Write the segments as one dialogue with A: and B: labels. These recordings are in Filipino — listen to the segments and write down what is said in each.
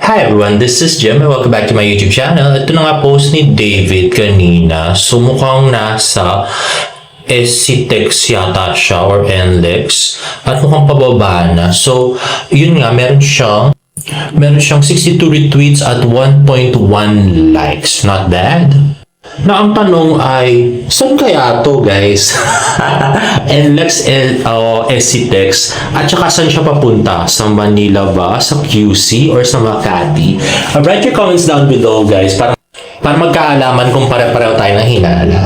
A: Hi everyone, this is Jim and welcome back to my YouTube channel. Ito na nga post ni David kanina. So mukhang nasa SCTEX yata siya or NLEX at mukhang pababa na. So yun nga, meron siyang 62 retweets at 1.1 likes. Not bad. Na ang tanong ay, saan kaya to guys? NLEX, SCTEX, at saka saan siya papunta? Sa Manila ba? Sa QC? Or sa Makati? Write your comments down below guys para magkaalaman kung pare-pareho tayo ng hinala.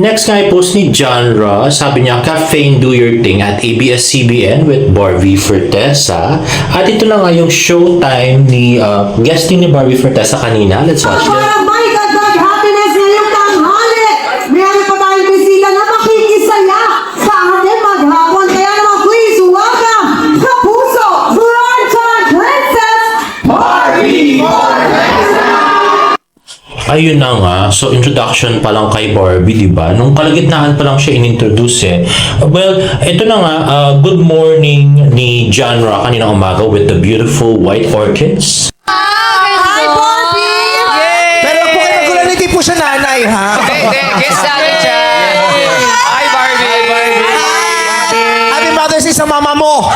A: Next nga post ni John Ross, sabi niya, Caffeine Do Your Thing at ABS-CBN with Barbie Fortesa. At ito na nga yung showtime ni guesting ni Barbie Fortesa kanina. Let's watch it. Ayun na nga, so introduction pa lang kay Barbie, di ba? Nung kalagitnaan pa lang siya in-introduce eh. Well, ito na nga, good morning ni John Ra kanina umaga with the beautiful white orchids.
B: Hi, Barbie!
C: Yay!
D: Pero po kayo nagulan, hindi po siya nanay, ha?
C: Hindi, kiss natin siya. Hi, Barbie! Hi, Barbie!
D: Happy Mother's Day sa mama mo!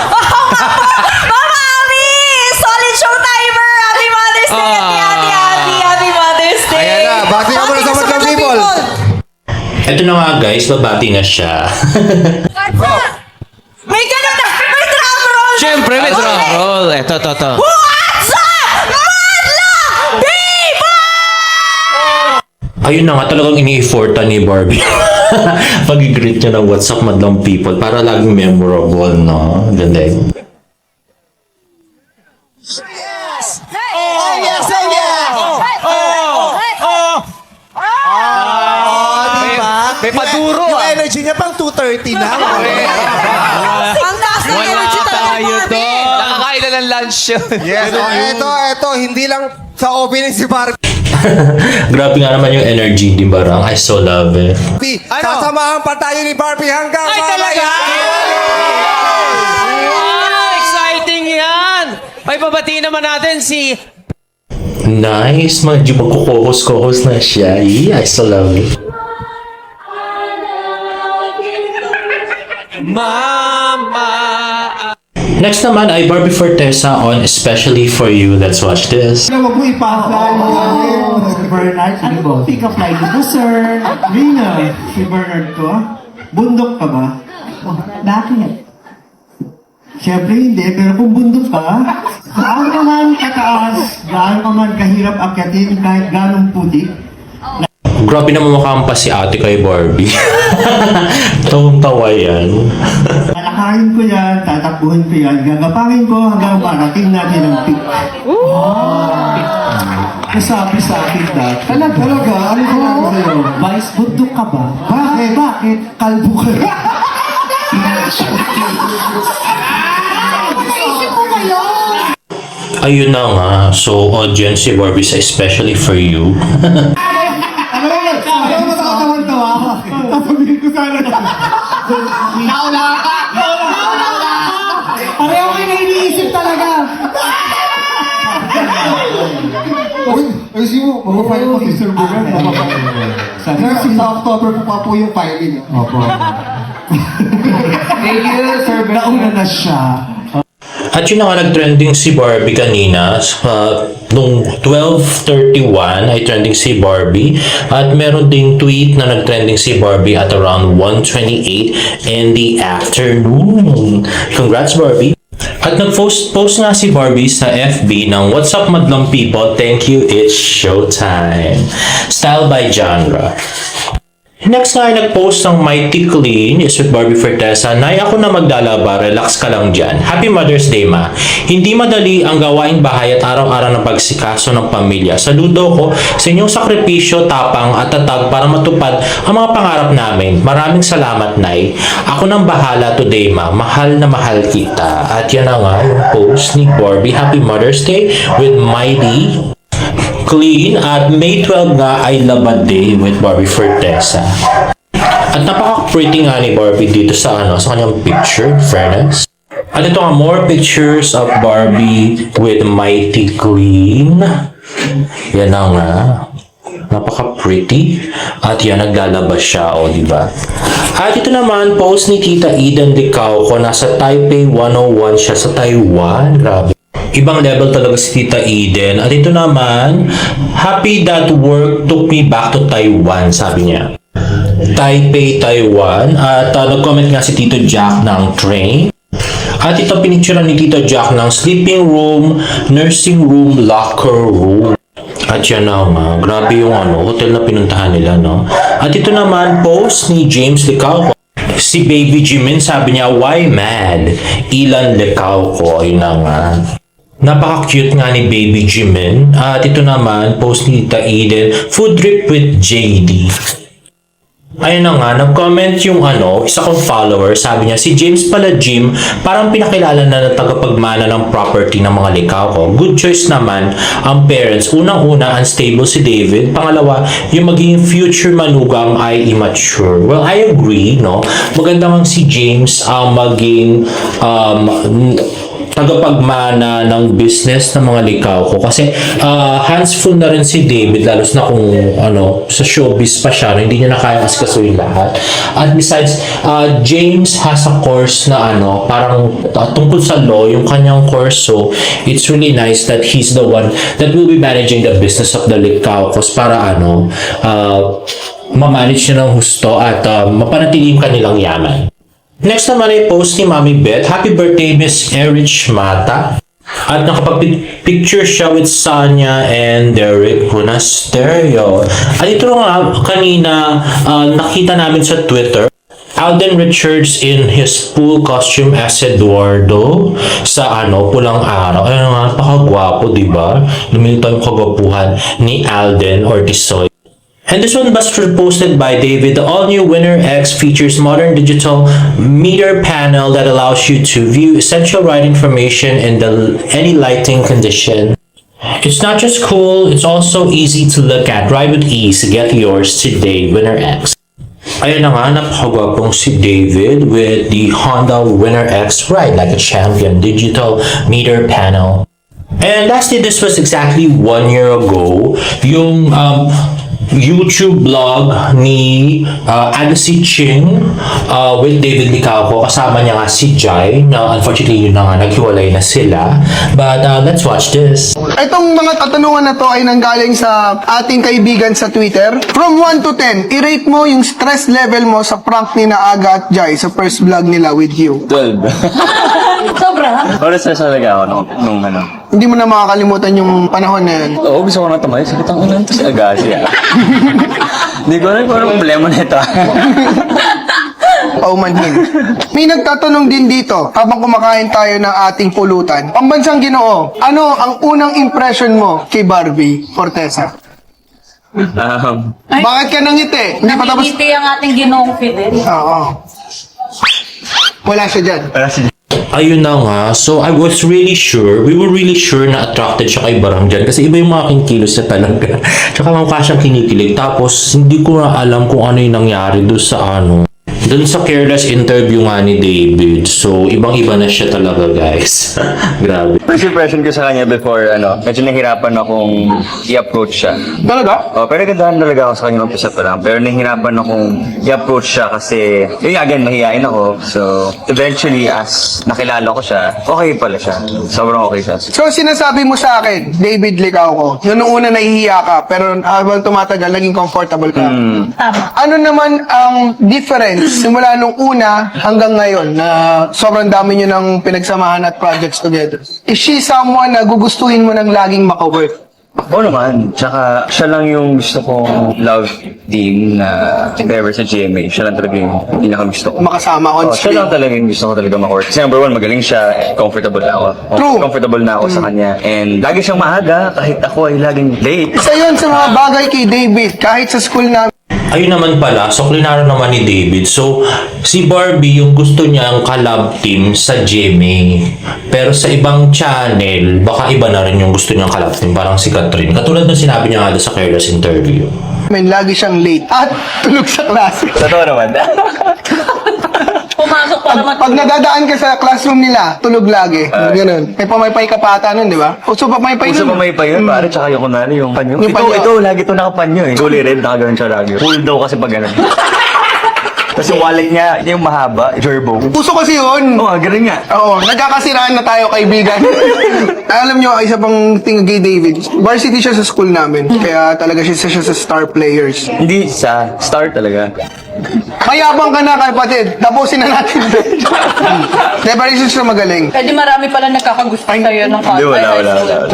B: Mama Ami! Solid showtimer! Happy Mother's Day! Happy Mother's Day!
D: Ayan na, bati ka muna sa mga people.
A: Ito na nga guys, babati na siya.
B: May ganun na! May drum roll!
C: Siyempre, may drum roll. Ito.
B: What's up? Madla! People!
A: Ayun na nga, talagang ini-effortan ni Barbie. Pag-greet niya ng what's up madlang people para laging memorable, no? Galing.
D: Oh, yes, oh, yeah!
C: May paduro,
D: Yung
C: ah.
D: energy niya pang 2:30 na.
B: Ang taas ng energy talaga, Barbie!
C: Nakakain na ng lunch yun.
D: Yes, ito, hindi lang sa opening si Barbie.
A: Grabe nga naman yung energy, di ba, Rang? I so love it.
D: Sasamahan pa tayo ni Barbie hanggang
C: Ay, talaga? Wow, exciting yan! Ay, babati naman natin si
A: Nice! Medyo magkukuhos-kuhos na siya. I so love it.
C: Mama.
A: Next naman ay Barbie Fortesa on Especially For You. Let's watch this.
E: Huwag mo ipasa si Bernard. Ano ba? Pick up line dito, sir. Rina, si Bernard ko. Bundok ka ba? Oh, bakit? Siyempre hindi, pero kung bundok ka, gaano ka man kataas, gaano ka man kahirap akyatin, kahit ganong putik,
A: Grabe naman makampas si ate kay Barbie. Tawang-tawa yan.
E: malakayin ko yan, tatakbuhin ko yan, gagapangin ko hanggang marating natin ang peak. Kasabi sa akin dati. Talaga? Ano ginagawa sa'yo? Vice, bundok ka ba? Bakit? Kalbo ka.
A: Ayun na nga. So, audience, si Barbie sa Especially For You.
E: Ano matatawa-tawa ako? Tapunin ko sana. Naula ka! Pareho kayo na iniisip talaga. Uy, ayusin mo. Mag-file po si Sir Bugan. Sir, sa October po pa po yung filing. Opo. Thank you, Sir Bugan. Nauna na siya.
A: At yun na nga, nag-trending si Barbie kanina. Nung 12:31 ay trending si Barbie. At meron ding tweet na nag-trending si Barbie at around 1:28 in the afternoon. Congrats, Barbie! At nag-post nga si Barbie sa FB ng What's Up Madlang People? Thank you, it's showtime. Style by genre. Next nga ay nag-post ng Mighty Clean is with Barbie Fortesa. Nay, ako na maglalaba, relax ka lang dyan. Happy Mother's Day, ma. Hindi madali ang gawaing bahay at araw-araw na pagsikaso ng pamilya. Saludo ko sa inyong sakripisyo, tapang at tatag para matupad ang mga pangarap namin. Maraming salamat, Nay. Ako nang bahala today, ma. Mahal na mahal kita. At yan na nga yung post ni Barbie. Happy Mother's Day with Mighty Clean at May 12 nga ay Labad Day with Barbie Fortesa. At napaka-pretty nga ni Barbie dito sa sa kanyang picture, fairness. At ito nga, more pictures of Barbie with Mighty Queen. Yan na nga. Napaka-pretty. At yan, naglalabas siya, o diba? At ito naman, post ni Tita Eden Licauco. Nasa Taipei 101 siya sa Taiwan. Grabe. Ibang level talaga si Tita Eden. At ito naman, happy that work took me back to Taiwan, sabi niya. Taipei, Taiwan. At nag-comment nga si Tito Jack ng train. At ito pinicturean ni Tito Jack ng sleeping room, nursing room, locker room. At yan na nga, grabe yung hotel na pinuntahan nila, no? At ito naman, post ni James Licauco. Si Baby Jimin, sabi niya, why mad? Ilan Licauco, ayun na nga. Napaka-cute nga ni Baby Jimin. At ito naman, post ni Tita Eden, food trip with JD. Ayun na nga, nag-comment yung isa kong follower, sabi niya, si James pala Jim, parang pinakilala na ng tagapagmana ng property ng mga Licauco. Good choice naman ang parents. Unang-una, unstable si David. Pangalawa, yung magiging future manugang ay immature. Well, I agree, no? Maganda nga si James ang maging tagapagmana ng business ng mga Licauco kasi hands-full na rin si David lalos na kung sa showbiz pa siya, hindi niya na kaya asikasuhin lahat. At besides, James has a course na parang tungkol sa law, yung kanyang course, so it's really nice that he's the one that will be managing the business of the Licaucos para ma-manage niya ng husto at mapanatili yung kanilang yaman. Next naman ay post ni Mami Beth. Happy birthday, Miss Erich Mata. At nakapag-picture siya with Sonia and Derek Monasterio. At ito nga, kanina, nakita namin sa Twitter, Alden Richards in his full costume as Eduardo sa Pulang Araw. Ayun nga, napakagwapo, diba? Lumilito yung kagwapuhan ni Alden or Tisoy. And this one was posted by David. The all-new Winner X features modern digital meter panel that allows you to view essential ride information in any lighting condition. It's not just cool, it's also easy to look at. Ride with ease. Get yours today, Winner X. Ayun na nga, napakagwapong si David with the Honda Winner X Ride Like a Champion digital meter panel. And lastly, this was exactly 1 year ago. Yung YouTube vlog ni Agassi Ching with David Licauco. Kasama niya nga si Jai na unfortunately yun na nga, naghiwalay na sila. But let's watch this.
F: Itong mga katanungan na to ay nanggaling sa ating kaibigan sa Twitter. From 1 to 10, i-rate mo yung stress level mo sa prank ni na Aga at Jai sa first vlog nila with you.
G: 12.
B: Sobra.
G: Stress talaga ako nung
F: Hindi mo na makakalimutan yung panahon na yun.
G: Oo, gusto ko na tumayo. Sige, tangan to si Agassi. Hindi ko alam kung anong problema nito.
F: Paumanhin. May nagtatanong din dito, habang kumakain tayo ng ating pulutan. Pambansang Ginoo, ano ang unang impression mo kay Barbie Fortesa? Bakit ka nangiti? Hindi pa tapos...
B: Nakikiti ang ating Ginoong Fidel.
F: Oo. Wala siya dyan.
A: Ayun na nga. So, we were really sure na attracted siya kay Barang dyan. Kasi iba yung mga kilos niya talaga. Tsaka mukha siyang kinikilig. Tapos, hindi ko na alam kung ano yung nangyari doon sa doon sa careless interview nga ni David. So, ibang-iba na siya talaga, guys. Grabe.
G: First impression ko sa kanya before, medyo nahirapan akong i-approach siya.
F: Talaga?
G: Oh, pero gandahan talaga ako sa kanya umpisa pa lang. Pero nahihirapan akong i-approach siya kasi, yun again, mahihain ako. So, eventually, as nakilala ko siya, okay pala siya. Sobrang okay siya.
F: So, sinasabi mo sa akin, David Licauco, yun nung una nahihiya ka, pero habang tumatagal, naging comfortable ka.
B: Tama.
F: Ano naman ang difference simula nung una hanggang ngayon na sobrang dami nyo ng pinagsamahan at projects together? Is she someone na gugustuhin mo ng laging maka-work?
G: Oo naman. Tsaka, siya lang yung gusto kong love team na if ever sa GMA. Siya lang talaga yung pinaka-gusto ko.
F: Makasama on
G: Siya
F: screen.
G: lang talaga yung gusto ko talaga mag-work. Kasi number one, magaling siya. Comfortable na ako.
F: True.
G: Comfortable na ako sa kanya. And lagi siyang maaga kahit ako ay laging late.
F: Isa yun sa mga bagay kay David, kahit sa school namin.
A: Ayun naman pala, so klinaro naman ni David. So, si Barbie yung gusto niyang collab team sa GMA. Pero sa ibang channel, baka iba na rin yung gusto niyang collab team. Parang si Catherine. Katulad ng sinabi niya nga sa careless interview.
F: Lagi siyang late at tulog sa klase.
G: Totoo naman.
B: pumasok para
F: Pag nadadaan ka sa classroom nila, tulog lagi. Ganun. May pamaypay ka pa ata nun, di ba? Uso pamaypay
G: Gusto
F: nun.
G: pa may pa yun, pare, tsaka yung kunwari yung panyo.
F: Yung panyo.
G: Ito, lagi ito nakapanyo eh. Fully red, nakagano'n siya lagi. Full daw kasi pag gano'n. Tapos yung wallet niya, yung mahaba, gerbo.
F: Uso kasi yun.
G: Oo, ganun nga.
F: Oo, nagkakasiraan na tayo, kaibigan. Alam nyo, isa pang thing kay David, varsity siya sa school namin. Kaya talaga siya sa star players.
G: Hindi sa star talaga.
F: Mayabang ka na, kapatid. Tapusin na natin. Di ba rin siya magaling?
B: Pwede marami pala nagkakagusto sa'yo ng
G: Hindi, wala.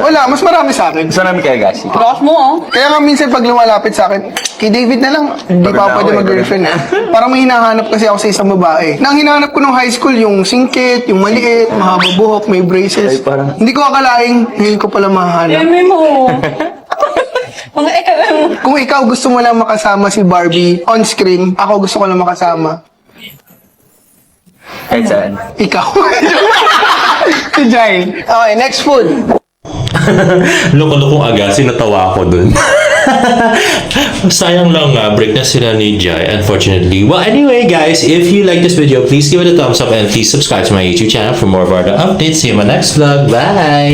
F: Wala, mas marami sa akin.
G: Gusto namin kay Gassi.
B: Lakas mo, oh.
F: Kaya nga minsan pag lumalapit sa akin, kay David na lang, hindi
G: Pagod
F: pa
G: na
F: ako pwede
G: ako eh,
F: mag-girlfriend eh. Parang may hinahanap kasi ako sa isang babae. Nang hinahanap ko nung high school, yung singkit, yung maliit, mahaba buhok, may braces.
G: Ay, parang-
F: Hindi ko akalaing, ngayon ko pala mahanap.
B: Eme mo. Mga eme mo.
F: Kung ikaw gusto mo lang makasama si Barbie on screen, ako gusto ko lang makasama.
G: Kahit saan.
F: Ikaw. Si Jai. Okay, next food.
A: Loko-lokong Agassi, natawa ako dun. Sayang lang nga, break na sila ni Jai, unfortunately. Well, anyway, guys, if you like this video, please give it a thumbs up and please subscribe to my YouTube channel for more of our updates. See you in my next vlog. Bye!